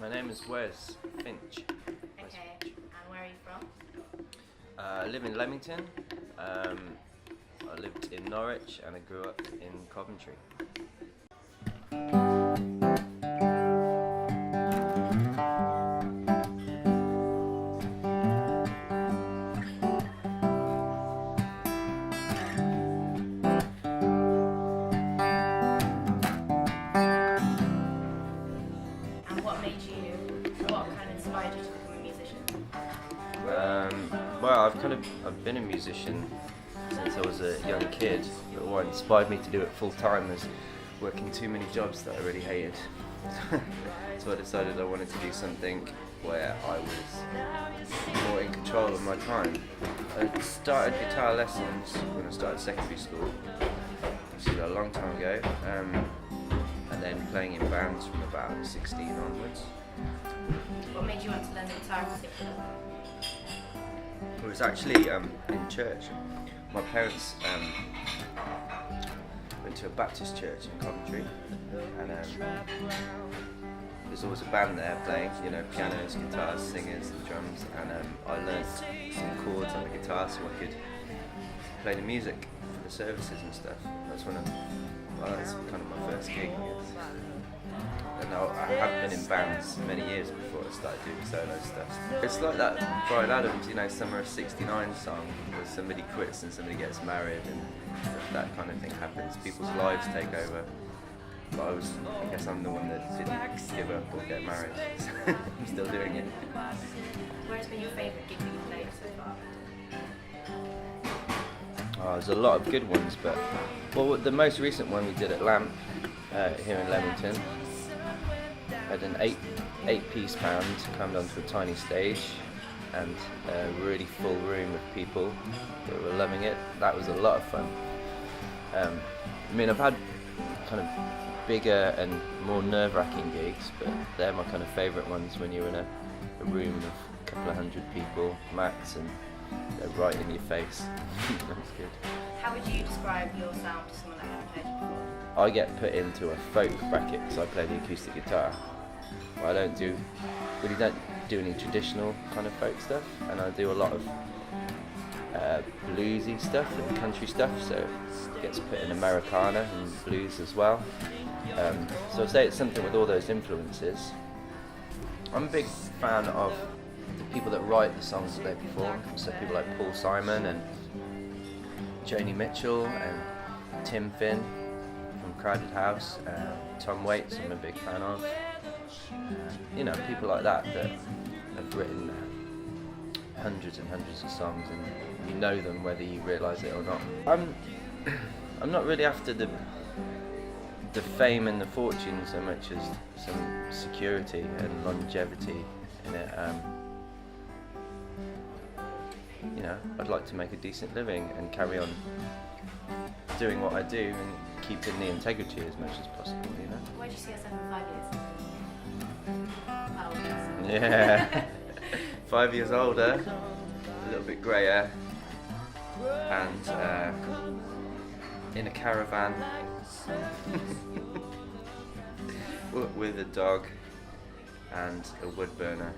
My name is Wes Finch. Okay, and where are you from? I live in Leamington. I lived in Norwich and I grew up in Coventry. And what kind of inspired you to become a musician? Well, I've been a musician since I was a young kid, but what inspired me to do it full time was working too many jobs that I really hated. So I decided I wanted to do something where I was more in control of my time. I started guitar lessons when I started secondary school, which is a long time ago, and then playing in bands from about 16 onwards. What made you want to learn the guitar in particular? It was actually in church. My parents went to a Baptist church in Coventry, and there's always a band there playing, pianos, guitars, singers, and drums, and I learned some chords on the guitar so I could play the music for the services and stuff. That's that's kind of my first gig, I guess. And I have been in bands many years before I started doing solo stuff. It's like that Bryan Adams, Summer of '69 song, where somebody quits and somebody gets married and that kind of thing happens. People's lives take over. But I guess I'm the one that didn't give up or get married. So I'm still doing it. Where's been your favourite gig that you've played so far? Oh, there's a lot of good ones, but the most recent one we did at Lamp here in Leamington. Had an eight-piece band come onto a tiny stage and a really full room of people that were loving it. That was a lot of fun. I've had kind of bigger and more nerve-wracking gigs, but they're my kind of favourite ones when you're in a room of a couple of hundred people max and they're right in your face. That's good. How would you describe your sound to someone that hasn't played it before? I get put into a folk bracket because I play the acoustic guitar. I don't do any traditional kind of folk stuff, and I do a lot of bluesy stuff and country stuff, so it gets put in Americana and blues as well. So I'd say it's something with all those influences. I'm a big fan of the people that write the songs that they perform, so people like Paul Simon and Joni Mitchell and Tim Finn from Crowded House, Tom Waits I'm a big fan of. People like that have written hundreds and hundreds of songs, and you know them whether you realise it or not. I'm not really after the fame and the fortune so much as some security and longevity in it. I'd like to make a decent living and carry on doing what I do and keeping the integrity as much as possible. Where do you see yourself in 5 years? How old are you? Yeah, 5 years older, a little bit greyer, and in a caravan with a dog and a wood burner.